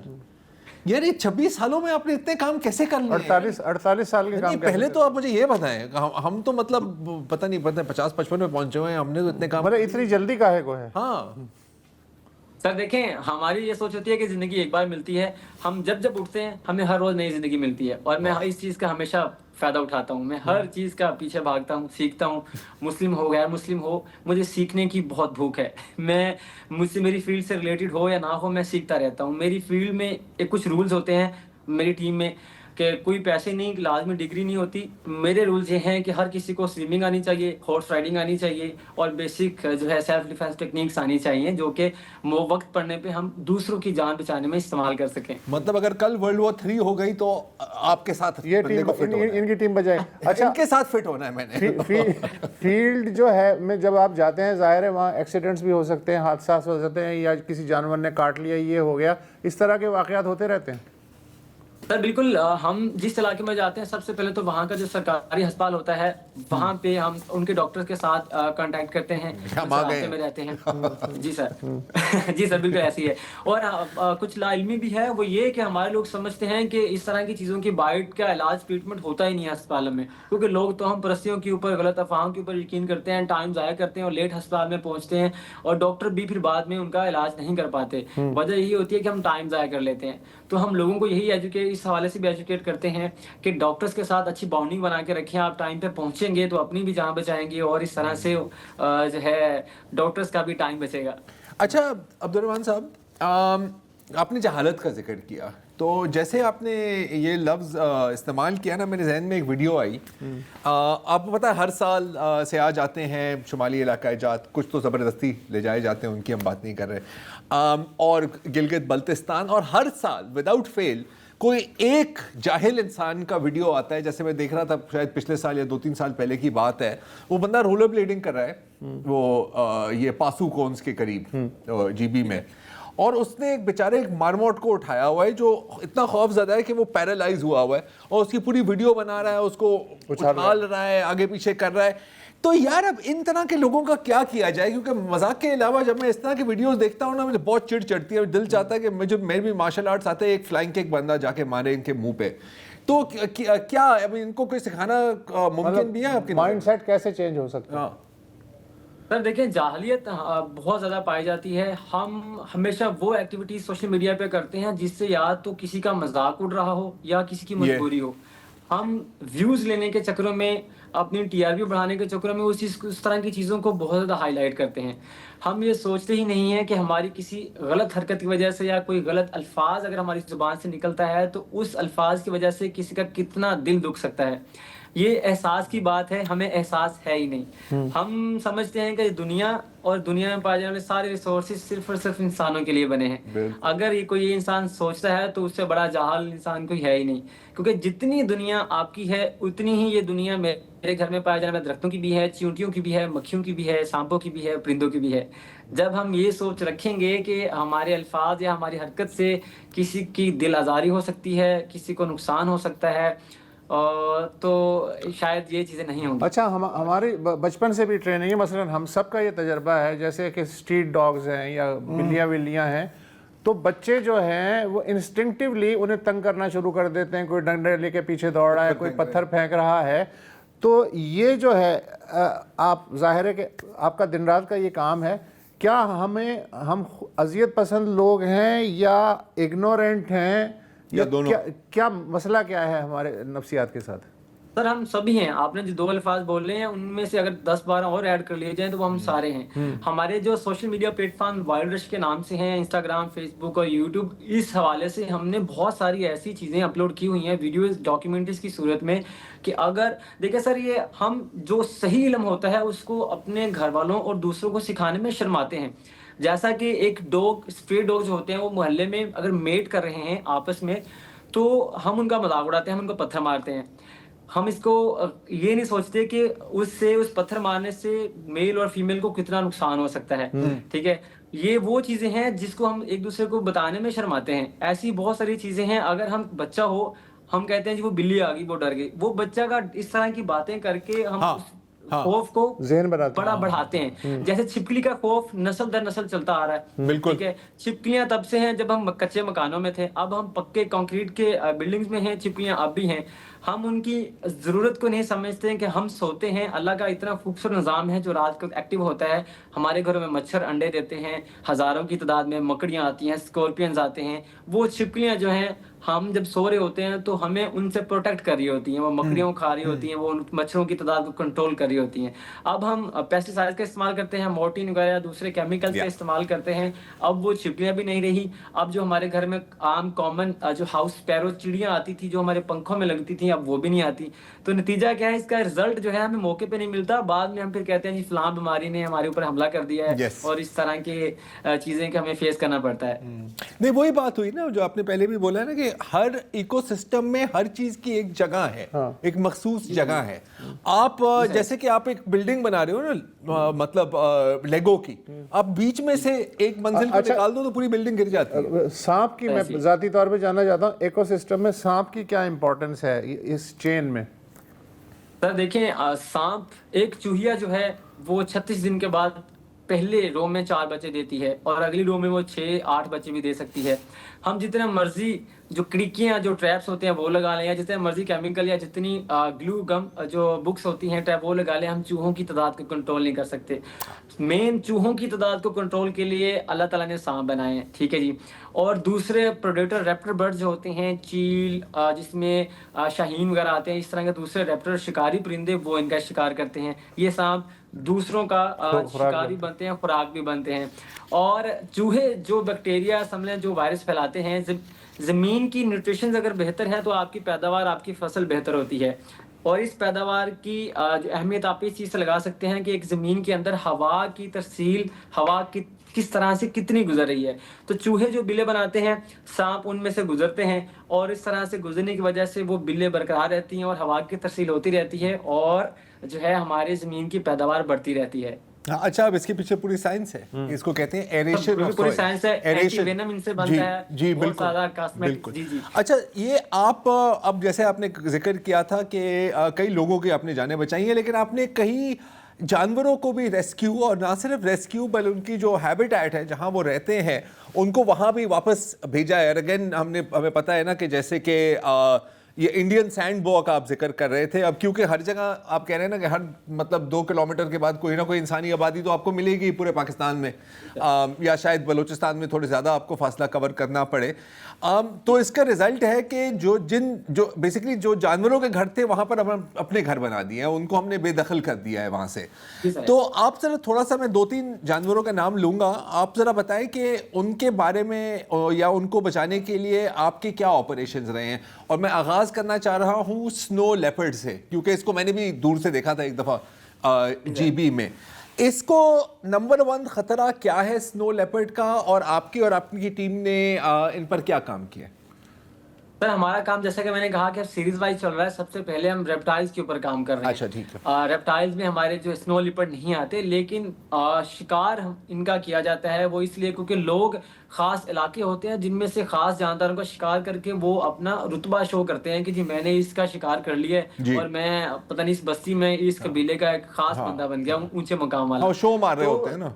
یار یہ 26 سالوں میں آپ نے اتنے کام کیسے کر لیے؟ 48 سال کے کام. پہلے تو آپ مجھے یہ بتائیں، ہم تو مطلب پتہ نہیں 50-55 میں پہنچے ہوئے ہیں، ہم نے تو اتنے کام. مطلب اتنی جلدی کاہے کو ہے؟ ہاں سر دیکھیں، ہماری یہ سوچ ہوتی ہے کہ زندگی ایک بار ملتی ہے. ہم جب اٹھتے ہیں ہمیں ہر روز نئی زندگی ملتی ہے، اور میں اس چیز کا ہمیشہ فائدہ اٹھاتا ہوں. میں ہر چیز کا پیچھے بھاگتا ہوں، سیکھتا ہوں. مسلم ہو غیر مسلم ہو، مجھے سیکھنے کی بہت بھوک ہے. مجھ سے میری فیلڈ سے ریلیٹڈ ہو یا نہ ہو، میں سیکھتا رہتا ہوں. میری فیلڈ میں کچھ رولز ہوتے ہیں میری ٹیم میں کہ کوئی پیسے نہیں، لازمی ڈگری نہیں ہوتی. میرے رولز یہ ہیں کہ ہر کسی کو سوئمنگ آنی چاہیے، ہارس رائڈنگ آنی چاہیے، اور بیسک جو ہے سیلف ڈیفینس ٹیکنیکس آنی چاہیے جو کہ وقت پڑنے پہ ہم دوسروں کی جان بچانے میں استعمال کر سکیں. مطلب اگر کل ورلڈ وار 3 ہو گئی تو آپ کے ساتھ یہ ٹیم ان کی ٹیم بجائے. اچھا، ان کے ساتھ فٹ ہونا ہے میں نے. فیلڈ جو ہے میں جب آپ جاتے ہیں ظاہر ہے وہاں ایکسیڈنٹس بھی ہو سکتے ہیں، حادثات ہو سکتے ہیں، یا کسی جانور نے کاٹ لیا، یہ ہو گیا، اس طرح کے واقعات ہوتے رہتے ہیں. سر بالکل. ہم جس علاقے میں جاتے ہیں سب سے پہلے تو وہاں کا جو سرکاری ہسپتال ہوتا ہے وہاں پہ ہم ان کے ڈاکٹر کے ساتھ کانٹیکٹ کرتے ہیں، علاقے میں رہتے ہیں. جی سر. جی سر بالکل ایسی ہے. اور کچھ لا علمی بھی ہے، وہ یہ کہ ہمارے لوگ سمجھتے ہیں کہ اس طرح کی چیزوں کی بائٹ کا علاج ٹریٹمنٹ ہوتا ہی نہیں ہے ہسپتالوں میں، کیونکہ لوگ تو ہم پرستیوں کے اوپر، غلط افواہوں کے اوپر یقین کرتے ہیں، ٹائم ضائع کرتے ہیں اور لیٹ ہسپتال میں پہنچتے ہیں، اور ڈاکٹر بھی پھر بعد میں ان کا علاج نہیں کر پاتے. وجہ یہی ہوتی ہے کہ ہم ٹائم ضائع کر لیتے ہیں. تو ہم لوگوں کو یہی اس حوالے سے بھی ایجوکیٹ کرتے ہیں کہ ڈاکٹرز کے ساتھ اچھی باؤنڈنگ بنا کے رکھیں. آپ ٹائم پہ پہنچیں گے تو اپنی بھی جان بچائیں گے، اور اس طرح سے جو ہے ڈاکٹرز کا بھی ٹائم بچے گا. اچھا عبدالرحمان صاحب، آپ نے جہالت کا ذکر کیا، تو جیسے آپ نے یہ لفظ استعمال کیا نا، میرے ذہن میں ایک ویڈیو آئی. آپ کو پتہ ہے ہر سال سیاح جاتے ہیں شمالی علاقۂ جات، کچھ تو زبردستی لے جائے جاتے ہیں، ان کی ہم بات نہیں کر رہے، اور گلگت بلتستان، اور ہر سال وداؤٹ فیل کوئی ایک جاہل انسان کا ویڈیو آتا ہے. جیسے میں دیکھ رہا تھا شاید پچھلے سال یا 2-3 سال پہلے کی بات ہے، وہ بندہ رولر بلیڈنگ کر رہا ہے، وہ یہ پاسو کونس کے قریب جی بی میں، اور اس نے ایک بیچارے ایک مارموٹ کو اٹھایا ہوا ہے جو اتنا خوف زدہ ہے کہ وہ پیرالائز ہوا ہوا ہے، اور اس کی پوری ویڈیو بنا رہا ہے، اس کو اچھال رہا ہے، آگے پیچھے کر رہا ہے. تو یار اب ان طرح کے لوگوں کا کیا کیا جائے؟ کیونکہ مذاق کے علاوہ جب میں اس طرح کی ویڈیوز دیکھتا ہوں نا، مجھے بہت چڑ چڑھتی ہے. دل چاہتا ہے کہ میرے بھی مارشل آرٹس آتے ہیں، ایک فلائنگ کک بندہ جا کے مارے ان کے منہ پہ. تو کیا ابھی ان کو کوئی سکھانا ممکن بھی ہے؟ آپ کی مائنڈ سیٹ کیسے چینج ہو سکتا ہے؟ ہاں سر دیکھیں، جاہلیت بہت زیادہ پائی جاتی ہے. ہم ہمیشہ وہ ایکٹیویٹیز سوشل میڈیا پہ کرتے ہیں جس سے یا تو کسی کا مذاق اڑ رہا ہو یا کسی کی مجبوری ہو. ہم ویوز لینے کے چکروں میں، اپنی ٹی آر پی بڑھانے کے چکروں میں اس طرح کی چیزوں کو بہت زیادہ ہائی لائٹ کرتے ہیں. ہم یہ سوچتے ہی نہیں ہیں کہ ہماری کسی غلط حرکت کی وجہ سے یا کوئی غلط الفاظ اگر ہماری زبان سے نکلتا ہے تو اس الفاظ کی وجہ سے کسی کا کتنا دل دکھ سکتا ہے. یہ احساس کی بات ہے، ہمیں احساس ہے ہی نہیں. ہم سمجھتے ہیں کہ دنیا اور دنیا میں پائے جانے والے سارے ریسورسز صرف اور صرف انسانوں کے لیے بنے ہیں. اگر یہ کوئی انسان سوچتا ہے تو اس سے بڑا جاہل انسان کوئی ہے ہی نہیں. کیونکہ جتنی دنیا آپ کی ہے اتنی ہی یہ دنیا میرے گھر میں پائے جانے والے درختوں کی بھی ہے، چیونٹیوں کی بھی ہے، مکھیوں کی بھی ہے، سانپوں کی بھی ہے، پرندوں کی بھی ہے. جب ہم یہ سوچ رکھیں گے کہ ہمارے الفاظ یا ہماری حرکت سے کسی کی دل آزاری ہو سکتی ہے، کسی کو نقصان ہو سکتا ہے، تو شاید یہ چیزیں نہیں ہوں گی. اچھا، ہماری بچپن سے بھی ٹریننگ ہے. مثلا ہم سب کا یہ تجربہ ہے، جیسے کہ اسٹریٹ ڈاگز ہیں یا بلیاں ولیاں ہیں، تو بچے جو ہیں وہ انسٹنکٹیولی انہیں تنگ کرنا شروع کر دیتے ہیں. کوئی ڈنڈے لے کے پیچھے دوڑ رہا ہے، کوئی پتھر پھینک رہا ہے. تو یہ جو ہے آپ ظاہر ہے کہ آپ کا دن رات کا یہ کام ہے. کیا ہم اذیت پسند لوگ ہیں یا اگنورینٹ ہیں، یا کیا مسئلہ کیا ہے ہمارے نفسیات کے ساتھ؟ سر ہم سبھی ہیں، آپ نے جو 2 الفاظ بول رہے ہیں ان میں سے اگر 10-12 اور ایڈ کر لیے جائیں تو وہ ہم سارے ہیں. ہمارے جو social media platform wild rush کے نام سے ہیں، انسٹاگرام، فیس بک اور یوٹیوب، اس حوالے سے ہم نے بہت ساری ایسی چیزیں اپلوڈ کی ہوئی ہیں ویڈیوز ڈاکیومنٹریز کی صورت میں کہ اگر دیکھیں سر، یہ ہم جو صحیح علم ہوتا ہے اس کو اپنے گھر والوں اور دوسروں کو سکھانے میں شرماتے ہیں. جیسا کہ ایک ڈاگ، اسٹری ڈاگ جو ہوتے ہیں وہ محلے میں اگر میٹ کر رہے ہیں آپس میں تو ہم ان کا مذاق اڑاتے ہیں، ہم ان کو پتھر مارتے ہیں. ہم اس کو یہ نہیں سوچتے کہ اس پتھر مارنے سے میل اور فیمیل کو کتنا نقصان ہو سکتا ہے. ٹھیک ہے، یہ وہ چیزیں ہیں جس کو ہم ایک دوسرے کو بتانے میں شرماتے ہیں. ایسی بہت ساری چیزیں ہیں. اگر ہم بچہ ہو، ہم کہتے ہیں جی وہ بلی آ گئی، وہ ڈر گئی، وہ بچہ کا اس طرح کی باتیں کر کے ہم اس خوف کو ذہن بناتے بڑا بڑھاتے ہیں. جیسے چھپکلی کا خوف نسل در نسل چلتا آ رہا ہے. بالکل. ٹھیک ہے، چھپکلیاں تب سے ہیں جب ہم کچے مکانوں میں تھے، اب ہم پکے کنکریٹ کے بلڈنگز میں ہیں، چھپکلیاں اب بھی ہیں. ہم ان کی ضرورت کو نہیں سمجھتے ہیں کہ ہم سوتے ہیں، اللہ کا اتنا خوبصورت نظام ہے جو رات کو ایکٹیو ہوتا ہے. ہمارے گھروں میں مچھر انڈے دیتے ہیں، ہزاروں کی تعداد میں مکڑیاں آتی ہیں، اسکورپینز آتے ہیں. وہ چھپکلیاں جو ہیں ہم جب سو رہے ہوتے ہیں تو ہمیں ان سے پروٹیکٹ کر رہی ہوتی ہیں، وہ مکڑیوں کو کھا رہی ہوتی ہیں، وہ ان مچھروں کی تعداد کو کنٹرول کر رہی ہوتی ہیں. اب ہم پیسٹی سائڈ کا استعمال کرتے ہیں، مورٹین وغیرہ دوسرے کیمیکلز کا استعمال کرتے ہیں. اب وہ چھپکلیاں بھی نہیں رہی. اب جو ہمارے گھر میں عام کامن جو ہاؤس اسپیرو چڑیاں آتی تھی جو ہمارے پنکھوں میں لگتی تھیں، اب وہ بھی نہیں آتی. تو نتیجہ کیا ہے، اس کا رزلٹ جو ہے ہمیں موقع پہ نہیں ملتا. بعد میں ہم پھر کہتے ہیں جی فلاں بیماری نے ہمارے اوپر حملہ کر دیا ہے، اور اس طرح کی چیزیں کہ ہمیں فیس کرنا پڑتا ہے. نہیں، وہی بات ہوئی نا جو آپ نے پہلے بھی بولا ہے نا کہ ہر ایکو سسٹم میں ہر چیز کی ایک جگہ ہے، ایک مخصوص جگہ ہے. آپ جیسے کہ آپ ایک بلڈنگ بنا رہے ہو نا، مطلب لیگو کی، آپ بیچ میں سے ایک منزل کو نکال دو تو پوری بلڈنگ گر جاتی ہے. سانپ کی میں ذاتی طور پہ جاننا چاہتا ہوں، ایکو سسٹم میں سانپ کی کیا امپورٹنس ہے اس چین میں؟ سر دیکھیں، سانپ ایک چوہیا جو ہے وہ 36 دن کے بعد پہلے رو میں 4 بچے دیتی ہے اور اگلی رو میں وہ 6-8 بچے بھی دے سکتی ہے. ہم جتنا مرضی جو کڑکیاں جو ٹریپس ہوتے ہیں وہ لگا لیں، یا جتنے مرضی کیمیکل یا جتنی گلو گم جو بکس ہوتی ہیں ٹریپ وہ لگا لیں، ہم چوہوں کی تعداد کو کنٹرول نہیں کر سکتے. مین چوہوں کی تعداد کو کنٹرول کے لیے اللہ تعالیٰ نے سانپ بنائے ہیں. ٹھیک ہے جی. اور دوسرے پروڈیٹر ریپٹر برڈ جو ہوتے ہیں، چیل، جس میں شاہین وغیرہ آتے ہیں، اس طرح کے دوسرے ریپٹر شکاری پرندے وہ ان کا شکار کرتے ہیں. یہ سانپ دوسروں کا شکار بھی بنتے ہیں، خوراک بھی بنتے ہیں. اور چوہے جو بیکٹیریا سمجھیں جو وائرس پھیلاتے ہیں، زمین کی نیوٹریشنز اگر بہتر ہے تو آپ کی پیداوار، آپ کی فصل بہتر ہوتی ہے. اور اس پیداوار کی جو اہمیت آپ اس چیز سے لگا سکتے ہیں کہ ایک زمین کے اندر ہوا کی ترسیل، ہوا کی کس طرح سے کتنی گزر رہی ہے. تو چوہے جو بلیں بناتے ہیں، سانپ ان میں سے گزرتے ہیں، اور اس طرح سے گزرنے کی وجہ سے وہ بلیں برقرار رہتی ہیں اور ہوا کی ترسیل ہوتی رہتی ہے، اور جو ہے ہماری زمین کی پیداوار بڑھتی رہتی ہے. اچھا، اب اس کے پیچھے پوری سائنس ہے، اس کو کہتے ہیں ایریشن آف پوری سوئل. سائنس ہے، اینٹی وینم ان سے بنتا ہے. جی بہت بالکل زیادہ کاسمیٹک. جی جی. اچھا، یہ آپ اب جیسے آپ نے ذکر کیا تھا کہ کئی لوگوں کی آپ نے جانیں بچائی ہیں، لیکن آپ نے کئی جانوروں کو بھی ریسکیو، اور نہ صرف ریسکیو بلکہ ان کی جو ہیبیٹیٹ ہے جہاں وہ رہتے ہیں ان کو وہاں بھی واپس بھیجا ہے. اگین ہمیں پتہ ہے نا کہ جیسے کہ یہ انڈین سینڈ بو کا آپ ذکر کر رہے تھے. اب کیونکہ ہر جگہ آپ کہہ رہے ہیں نا کہ ہر مطلب 2 کلومیٹر کے بعد کوئی نہ کوئی انسانی آبادی تو آپ کو ملے گی پورے پاکستان میں، یا شاید بلوچستان میں تھوڑے زیادہ آپ کو فاصلہ کور کرنا پڑے. تو اس کا رزلٹ ہے کہ جو بیسکلی جو جانوروں کے گھر تھے وہاں پر ہم اپنے گھر بنا دیے ہیں، ان کو ہم نے بے دخل کر دیا ہے وہاں سے. تو آپ ذرا تھوڑا سا، میں 2-3 جانوروں کا نام لوں گا، آپ ذرا بتائیں کہ ان کے بارے میں یا ان کو بچانے کے لیے آپ کے کیا آپریشنز رہے ہیں. اور میں آغاز کرنا چاہ رہا ہوں سنو لیپرڈ سے، کیونکہ اس کو میں نے بھی دور سے دیکھا تھا ایک دفعہ جی بی میں. اس کو نمبر 1 خطرہ کیا ہے سنو لیپرڈ کا، اور آپ کی ٹیم نے ان پر کیا کام کیا؟ سر ہمارا کام جیسا کہ میں نے کہا کہ سیریز وائز چل رہا ہے. سب سے پہلے ہم ریپٹائلز کے اوپر کام کر رہے ہیں. اچھا ٹھیک ہے. ریپٹائلز میں ہمارے جو سنو لیپرڈ نہیں آتے، لیکن شکار ان کا کیا جاتا ہے وہ اس لیے کیونکہ لوگ خاص علاقے ہوتے ہیں جن میں سے خاص جانداروں کا شکار کر کے وہ اپنا رتبہ شو کرتے ہیں کہ جی میں نے اس کا شکار کر لیا ہے، اور میں پتہ نہیں اس بستی میں اس قبیلے کا ایک خاص بندہ بن گیا ہوں، اونچے مقام والا. شو مار رہے ہوتے ہیں نا.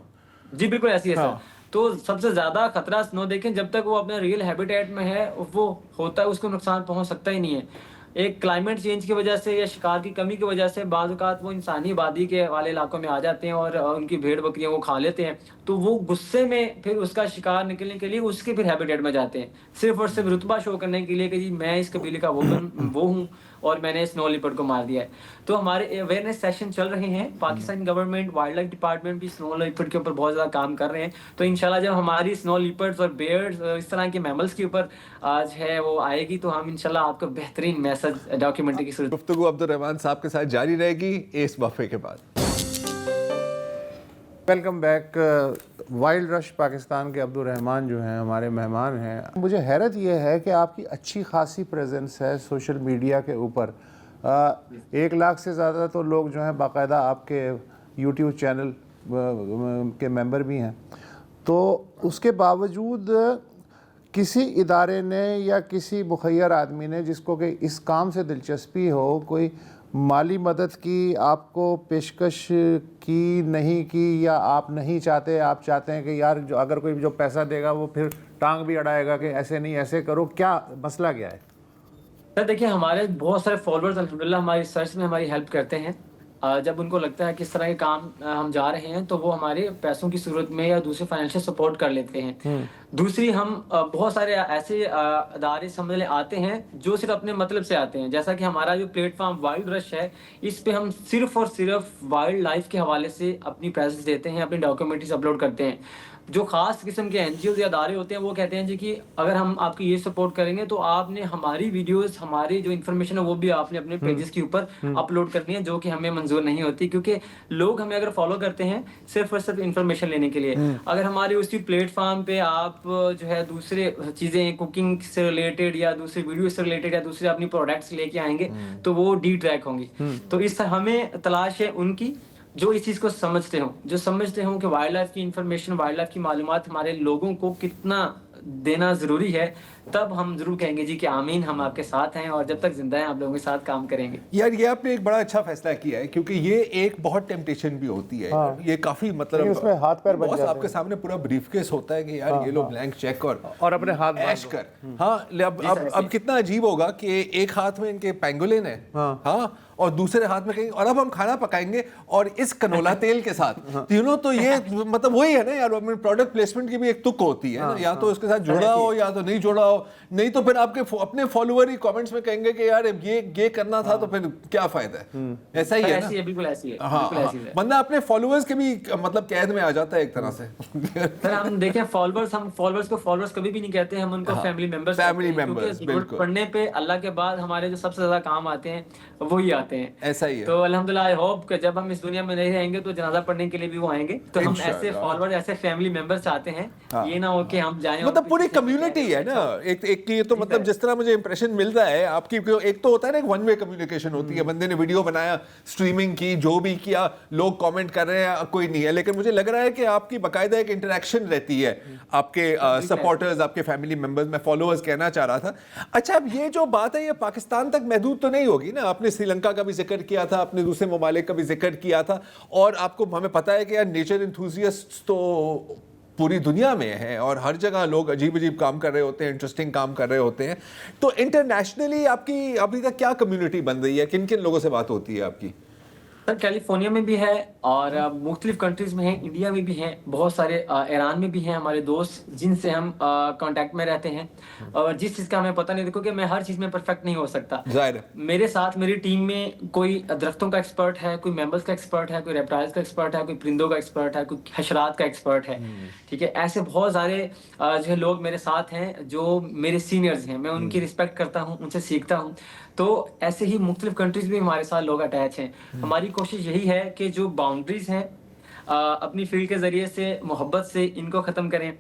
جی بالکل ایسی ہے سر. تو سب سے زیادہ خطرہ سنو دیکھیں جب تک وہ اپنے ریئل ہیبیٹیٹ میں ہے وہ ہوتا ہے، اس کو نقصان پہنچ سکتا ہی نہیں ہے. ایک کلائمیٹ چینج کی وجہ سے یا شکار کی کمی کی وجہ سے بعض اوقات وہ انسانی آبادی کے والے علاقوں میں آ جاتے ہیں اور ان کی بھیڑ بکریوں کو کھا لیتے ہیں. تو وہ غصے میں پھر اس کا شکار نکلنے کے لیے اس کے پھر ہیبیٹیٹ میں جاتے ہیں، صرف اور صرف رتبہ شو کرنے کے لیے کہ جی میں اس قبیلے کا وہ ہوں اور میں نے اسنو لیپرڈ کو مار دیا ہے. تو ہمارے اویئرنیس سیشن چل رہے ہیں، Pakistan government wildlife department بھی اسنو لیپرڈ کے اوپر بہت زیادہ کام کر رہے ہیں. تو انشاءاللہ جب ہماری اسنو لیپرڈز اور بیئرز اس طرح کے میملس کے اوپر آج ہے وہ آئے گی تو ہم انشاءاللہ آپ کو بہترین میسج ڈاکیومنٹری کی صورت. گفتگو عبدالرحمان صاحب کے ساتھ جاری رہے گی اس وقفے کے بعد. Welcome back. وائلڈ رش پاکستان کے عبدالرحمان جو ہیں ہمارے مہمان ہیں. مجھے حیرت یہ ہے کہ آپ کی اچھی خاصی پریزنس ہے سوشل میڈیا کے اوپر. 1 لاکھ سے زیادہ تو لوگ جو ہیں باقاعدہ آپ کے یوٹیوب چینل کے ممبر بھی ہیں. تو اس کے باوجود کسی ادارے نے یا کسی مخیر آدمی نے جس کو کہ اس کام سے دلچسپی ہو کوئی مالی مدد کی آپ کو پیشکش کی نہیں کی، یا آپ نہیں چاہتے، آپ چاہتے ہیں کہ یار جو اگر کوئی جو پیسہ دے گا وہ پھر ٹانگ بھی اڑائے گا کہ ایسے نہیں ایسے کرو، کیا مسئلہ کیا ہے؟ سر دیکھیے ہمارے بہت سارے فالوورز الحمدللہ ہماری ریسرچ میں ہماری ہیلپ کرتے ہیں. جب ان کو لگتا ہے کہ اس طرح کے کام ہم جا رہے ہیں تو وہ ہمارے پیسوں کی صورت میں یا دوسرے فائنینشیل سپورٹ کر لیتے ہیں. دوسری ہم بہت سارے ایسے ادارے سمجھ لیں آتے ہیں جو صرف اپنے مطلب سے آتے ہیں، جیسا کہ ہمارا جو پلیٹ فارم وائلڈ رش ہے اس پہ ہم صرف اور صرف وائلڈ لائف کے حوالے سے اپنی پریزنس دیتے ہیں، اپنی ڈاکیومنٹریز اپلوڈ کرتے ہیں. جو خاص قسم کے این جی اوز یا ادارے ہوتے ہیں وہ کہتے ہیں جی کہ اگر ہم آپ کی یہ سپورٹ کریں گے تو آپ نے ہماری ویڈیوز ہماری جو انفارمیشن ہے وہ بھی آپ نے اپنے پیجز کے اوپر اپلوڈ کرنی ہے، جو کہ ہمیں منظور نہیں ہوتی، کیونکہ لوگ ہمیں اگر فالو کرتے ہیں صرف اور صرف انفارمیشن لینے کے لیے. اگر ہمارے اسی پلیٹ فارم پہ آپ جو ہے دوسرے چیزیں کوکنگ سے ریلیٹڈ یا دوسری ویڈیو سے ریلیٹڈ یا دوسرے اپنی پروڈکٹس لے کے آئیں گے تو وہ ڈی ٹریک ہوں گی. تو اس طرح ہمیں تلاش ہے ان کی جو اس چیز کو سمجھتے ہوں، جو سمجھتے ہوں کہ وائلڈ لائف کی انفارمیشن، وائلڈ لائف کی معلومات ہمارے لوگوں کو کتنا دینا ضروری ہے. تب ہم ضرور کہیں گے جی کہ آمین، ہم آپ کے ساتھ ہیں اور جب تک زندہ ہیں آپ لوگوں کے ساتھ کام کریں گے. یار یہ آپ نے ایک بڑا اچھا فیصلہ کیا ہے، کیونکہ یہ ایک بہت ٹیمپٹیشن بھی ہوتی ہے. یہ کافی مطلب اس میں ہاتھ پیر بن بس جاتے آپ کے سامنے پورا بریف کیس ہوتا ہے کہ یار یہ لو بلینک چیک اور اپنے ہاتھ ایش کر. ہاں اب کتنا عجیب ہوگا کہ ایک ہاتھ میں ان کے پینگولین ہے ہاں اور دوسرے ہاتھ میں کہیں اور اب ہم کھانا پکائیں گے اور اس کنولا تیل کے ساتھ تینوں. تو یہ مطلب وہی ہے نا یار، پروڈکٹ پلیسمنٹ کی بھی ایک تک ہوتی ہے نا، یا تو اس کے ساتھ جڑا ہو یا تو نہیں جڑا ہو، نہیں تو پھر آپ کے اپنے فالوور ہی کامنٹس میں کہیں گے کہ یار یہ کرنا تھا تو پھر کیا فائدہ ہے. ایسا ہی ہے نا، بالکل ایسی ہے. ہاں بندہ اپنے فالوورز کے بھی مطلب قید میں آ جاتا ہے ایک طرح سے. سر ہم دیکھیں فالوورز، ہم فالوورز کو فالوورز کبھی بھی نہیں کہتے ہیں، ہم ان کو فیملی ممبرز بالکل. پڑھنے پہ اللہ کے بعد ہمارے جو سب سے زیادہ کام آتے ہیں وہی آتے ہیں. ایسا ہی ہے. تو الحمدللہ آئی ہوپ کہ جب ہم اس دنیا میں نہیں رہیں گے تو جنازہ پڑھنے کے لیے بھی وہ آئیں گے. تو ہم ایسے فالوور ایسے فیملی ممبرز چاہتے ہیں، یہ نہ ہو کہ ہم جائیں مطلب پوری کمیونٹی ہے نا ایک. یہ تو مطلب جس طرح مجھے امپریشن ملتا ہے آپ کی، ایک تو ہوتا ہے نا ایک ون وے کمیونیکیشن ہوتی ہے، بندے نے ویڈیو بنایا، اسٹریمنگ کی، جو بھی کیا، لوگ کامنٹ کر رہے ہیں، کوئی نہیں ہے. لیکن مجھے لگ رہا ہے کہ آپ کی باقاعدہ ایک انٹریکشن رہتی ہے آپ کے سپورٹرز، آپ کے فیملی ممبرز، میں فالوورز کہنا چاہ رہا تھا. اچھا اب یہ جو بات ہے یہ پاکستان تک محدود تو نہیں ہوگی نا؟ آپ نے سری لنکا کا بھی ذکر کیا تھا، آپ نے دوسرے ممالک کا بھی ذکر کیا تھا، اور آپ کو ہمیں پتہ ہے کہ یار نیچر انتھوزیسٹ تو پوری دنیا میں ہیں اور ہر جگہ لوگ عجیب عجیب کام کر رہے ہوتے ہیں، انٹرسٹنگ کام کر رہے ہوتے ہیں. تو انٹرنیشنلی آپ کی ابھی تک کیا کمیونٹی بن رہی ہے؟ کن کن لوگوں سے بات ہوتی ہے آپ کی؟ سر کیلیفورنیا میں بھی ہے اور مختلف کنٹریز میں ہیں، انڈیا میں بھی ہیں، بہت سارے ایران میں بھی ہیں ہمارے دوست جن سے ہم کانٹیکٹ میں رہتے ہیں. اور جس چیز کا ہمیں پتہ نہیں، دیکھو کہ میں ہر چیز میں پرفیکٹ نہیں ہو سکتا. ظاہر ہے میرے ساتھ میری ٹیم میں کوئی درختوں کا ایکسپرٹ ہے، کوئی میمبرز کا ایکسپرٹ ہے، کوئی ریپٹائلز کا ایکسپرٹ ہے، کوئی پرندوں کا ایکسپرٹ ہے، کوئی حشرات کا ایکسپرٹ ہے. ٹھیک ہے، ایسے بہت سارے جو ہے لوگ میرے ساتھ ہیں جو میرے سینئرز ہیں، میں ان کی رسپیکٹ کرتا ہوں، ان سے سیکھتا ہوں. تو ایسے ہی مختلف کنٹریز میں ہمارے ساتھ لوگ اٹیچ ہیں. ہماری کوشش یہی ہے کہ جو باؤنڈریز ہیں اپنی فیلڈ کے ذریعے سے، محبت سے ان کو ختم کریں.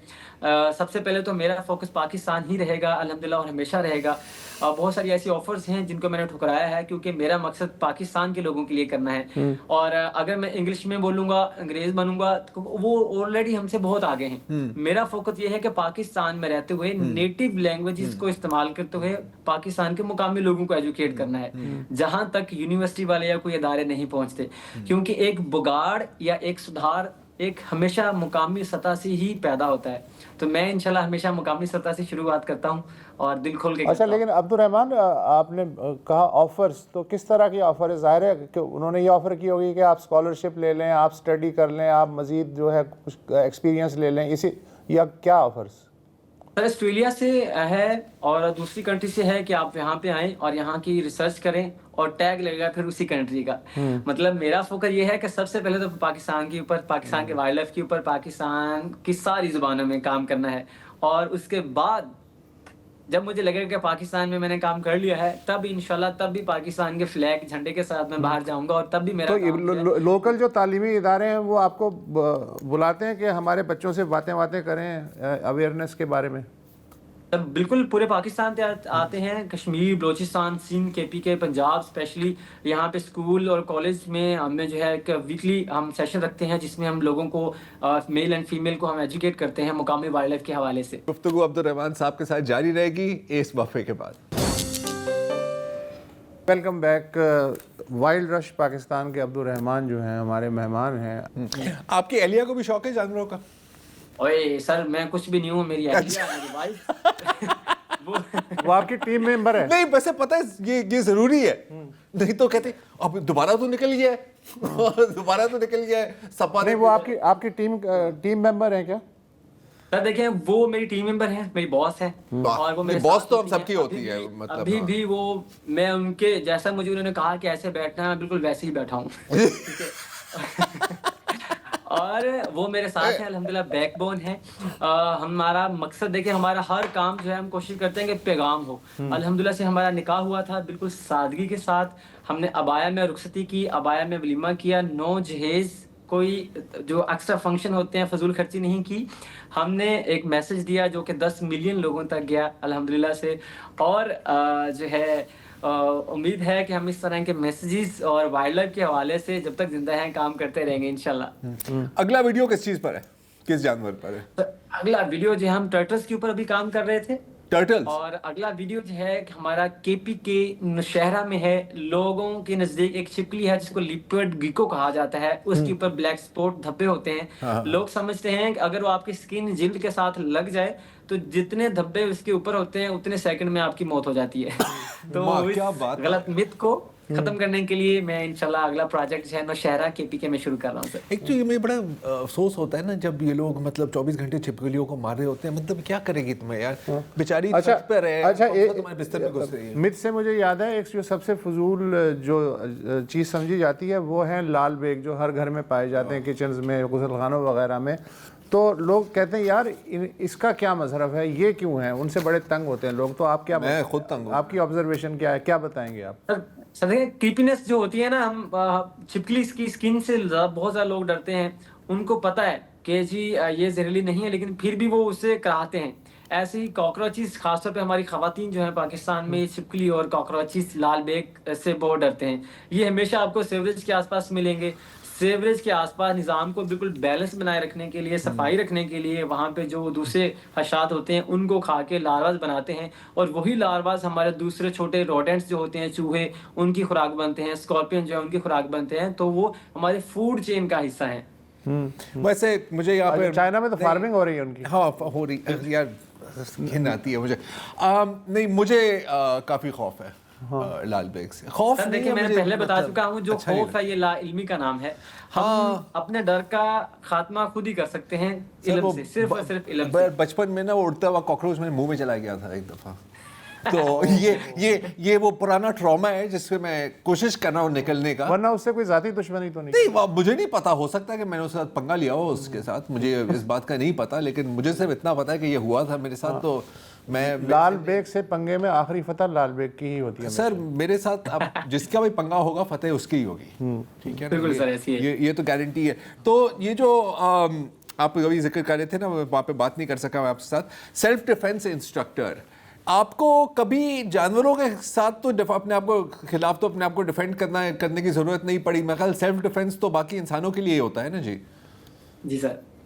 سب سے پہلے تو میرا فوکس پاکستان ہی رہے گا الحمدللہ اور ہمیشہ رہے گا. بہت ساری ایسی آفرز ہیں جن کو میں نے ٹھکرایا ہے کیونکہ میرا مقصد پاکستان کے لوگوں کے لیے کرنا ہے. اور اگر میں انگلش میں بولوں گا، انگریز بنوں گا تو وہ آلریڈی ہم سے بہت آگے ہیں. میرا فوکس یہ ہے کہ پاکستان میں رہتے ہوئے نیٹو لینگویجز کو استعمال کرتے ہوئے پاکستان کے مقامی لوگوں کو ایجوکیٹ کرنا ہے جہاں تک یونیورسٹی والے یا کوئی ادارے نہیں پہنچتے. کیونکہ ایک بگاڑ یا ایک سدھار ایک ہمیشہ مقامی سطح سے ہی پیدا ہوتا ہے. تو میں انشاءاللہ ہمیشہ مقامی سطح سے شروعات کرتا ہوں اور دل کھول کے اچھا لیکن عبد الرحمان آپ نے کہا آفرز، تو کس طرح کی آفر ہے؟ ظاہر ہے کہ انہوں نے یہ آفر کی ہوگی کہ آپ اسکالرشپ لے لیں، آپ اسٹڈی کر لیں، آپ مزید جو ہے کچھ ایکسپیرینس لے لیں، اسی یا کیا آفرز؟ سر آسٹریلیا سے ہے اور دوسری کنٹری سے ہے کہ آپ یہاں پہ آئیں اور یہاں کی ریسرچ کریں اور ٹیگ لگے گا پھر اسی کنٹری کا. مطلب میرا فوکس یہ ہے کہ سب سے پہلے تو پاکستان کے اوپر، پاکستان کے وائلڈ لائف کے اوپر، پاکستان کی ساری زبانوں میں کام کرنا ہے. اور اس کے بعد جب مجھے لگے گا کہ پاکستان میں نے کام کر لیا ہے، تب انشاءاللہ تب بھی پاکستان کے فلیگ جھنڈے کے ساتھ میں باہر جاؤں گا اور تب بھی میرا تو لوکل جو تعلیمی ادارے ہیں وہ آپ کو بلاتے ہیں کہ ہمارے بچوں سے باتیں کریں اویئرنیس کے بارے میں؟ بالکل پورے پاکستان سے آتے ہیں، کشمیر، بلوچستان، سندھ، کے پی کے، پنجاب اسپیشلی. یہاں پہ اسکول اور کالج میں ہمیں جو ہے ایک ویکلی ہم سیشن رکھتے ہیں جس میں ہم لوگوں کو میل اینڈ فیمیل کو ہم ایجوکیٹ کرتے ہیں مقامی وائلڈ لائف کے حوالے سے. گفتگو عبد الرحمان صاحب کے ساتھ جاری رہے گی اس وقفے کے بعد. Welcome back. وائلڈ رش پاکستان کے عبد الرحمان جو ہیں ہمارے مہمان ہیں. آپ کی اہلیہ کو بھی شوق ہے جانوروں کا؟ اوئے سر میں کچھ بھی نہیں ہوں، میری اہلیہ میری وائف وہ آپ کی ٹیم ممبر ہے؟ نہیں ویسے پتہ ہے یہ ضروری ہے، نہیں تو کہتے اب دوبارہ تو نکل گیا ہے، دوبارہ تو نکل گیا ہے سپا. نہیں وہ آپ کی ٹیم ممبر ہیں کیا؟ سر دیکھیں وہ میری ٹیم ممبر ہیں، میری باس ہے اور وہ میرے باس تو ہم سب کی ہوتی ہے. مطلب ابھی بھی وہ میں ان کے جیسا مجھے انہوں نے کہا کہ ایسے بیٹھنا ہے میں بالکل ویسے ہی بیٹھا ہوں. اور وہ میرے ساتھ ہیں الحمدللہ، بیک بون ہے. ہمارا مقصد دیکھیں ہمارا ہر کام جو ہے ہم کوشش کرتے ہیں کہ پیغام ہو. الحمدللہ سے ہمارا نکاح ہوا تھا بالکل سادگی کے ساتھ. ہم نے عبایا میں رخصتی کی، عبایا میں ولیمہ کیا، نو جہیز، کوئی جو ایکسٹرا فنکشن ہوتے ہیں فضول خرچی نہیں کی. ہم نے ایک میسج دیا جو کہ 10 ملین لوگوں تک گیا الحمدللہ سے. اور جو ہے امید ہے کہ ہم اس طرح کے میسیجز اور وائلڈ لائف کے حوالے سے جب تک زندہ ہیں کام کرتے رہیں گے انشاءاللہ. اگلا ویڈیو کس چیز پر ہے، کس جانور پر ہے؟ اگلا ویڈیو جو ہے ہم ٹرٹلز کے اوپر ابھی کام کر رہے تھے. ٹرٹلز. اور اگلا ویڈیو جو ہے کہ ہمارا کے پی کے نوشہرہ میں ہے. لوگوں کے نزدیک ایک چھپکلی ہے جس کو لیپرڈ گیکو کہا جاتا ہے، اس کے اوپر بلیک سپوٹ دھبے ہوتے ہیں. لوگ سمجھتے ہیں کہ اگر وہ آپ کی سکن جلد کے ساتھ لگ جائے تو جتنے دھبے اس کے اوپر ہوتے ہیں اتنے سیکنڈ میں آپ کی موت ہو جاتی ہے. تو اس غلط مت کو ختم کرنے کے لیے میں انشاءاللہ اگلا پروجیکٹ جو ہے نوشہرہ کے پی کے میں شروع کر رہا ہوں. سر ایک تو یہ میں بڑا افسوس ہوتا ہے نا جب یہ لوگ مطلب 24 گھنٹے چھپکلیوں کو مار رہے ہوتے ہیں. مطلب کیا کرے گی تمہیں یار، بیچاری چھت پہ رہے تمہارے بستر میں گھس رہی ہے. مت سے مجھے یاد ہے ایک جو سب سے فضول جو چیز سمجھی جاتی ہے وہ ہے لال بیگ، جو ہر گھر میں پائے جاتے ہیں کچنز میں، غسل خانوں وغیرہ میں. تو لوگ کہتے ہیں یار اس کا کیا مصرف ہے، یہ کیوں ہے، ان سے بڑے تنگ ہوتے ہیں لوگ. تو آپ کیا، میں خود تنگ ہوں. آپ کی آبزرویشن کیا ہے، کیا بتائیں گے آپ؟ سر کریپینس جو ہوتی ہے نا، ہم چھپکلی کی اسکن سے بہت زیادہ لوگ ڈرتے ہیں. ان کو پتہ ہے کہ جی یہ زہریلی نہیں ہے لیکن پھر بھی وہ اسے کراتے ہیں. ایسے ہی کاکروچز، خاص طور پہ ہماری خواتین جو ہیں پاکستان میں چھپکلی اور کاکروچز، لال بیگ سے بہت ڈرتے ہیں. یہ ہمیشہ آپ کو سیوریج کے آس پاس ملیں گے. سیوریج کے آس پاس نظام کو بالکل بیلنس بنائے رکھنے کے لیے، صفائی رکھنے کے لیے، وہاں پہ جو دوسرے حشرات ہوتے ہیں ان کو کھا کے لارواز بناتے ہیں. اور وہی لارواز ہمارے دوسرے چھوٹے روڈنٹس جو ہوتے ہیں، چوہے، ان کی خوراک بنتے ہیں. اسکارپین جو ہے ان کی خوراک بنتے ہیں. تو وہ ہمارے فوڈ چین کا حصہ ہیں. ویسے مجھے یہاں پہ چائنا میں تو فارمنگ ہو رہی ہے ان کی. ہاں ہو رہی ہے یار، گھن آتی ہے مجھے. نہیں مجھے کافی خوف ہے لال بیگ سے. خوف نہیں ہے، میں نے پہلے بتا چکا ہوں جو خوف ہے یہ لا علمی کا نام ہے. ہم اپنے ڈر کا خاتمہ خود ہی کر سکتے ہیں علم سے، صرف اور صرف علم سے. بچپن میں نا وہ اڑتا ہوا کاکروچ میرے منہ میں چلا گیا تھا ایک دفعہ. تو یہ وہ پرانا ٹراما ہے جس سے میں کوشش کر رہا ہوں نکلنے کا. ورنہ اس سے کوئی ذاتی دشمنی تو نہیں؟ نہیں مجھے نہیں پتا، ہو سکتا ہے کہ میں نے اس کے ساتھ پنگا لیا ہو اس کے ساتھ، مجھے اس بات کا نہیں پتا. لیکن مجھے صرف اتنا پتا ہے کہ یہ ہوا تھا میرے ساتھ. تو میں لال بیگ سے پنگے میں آخری فتح لال بیگ کی ہی ہوتی ہے. سر میرے ساتھ اب جس کا بھی پنگا ہوگا فتح اس کی ہی ہوگی. ٹھیک ہے نا، یہ تو گارنٹی ہے. تو یہ جو آپ ابھی ذکر کر رہے تھے نا، وہاں پہ بات نہیں کر سکا میں آپ کے ساتھ. سیلف ڈیفینس انسٹرکٹر، آپ کو کبھی جانوروں کے ساتھ تو اپنے آپ کو خلاف تو اپنے آپ کو ڈیفینڈ کرنے کی ضرورت نہیں پڑی. میں خیال سیلف ڈیفینس تو باقی انسانوں کے لیے ہی ہوتا ہے نا. جی جی سر.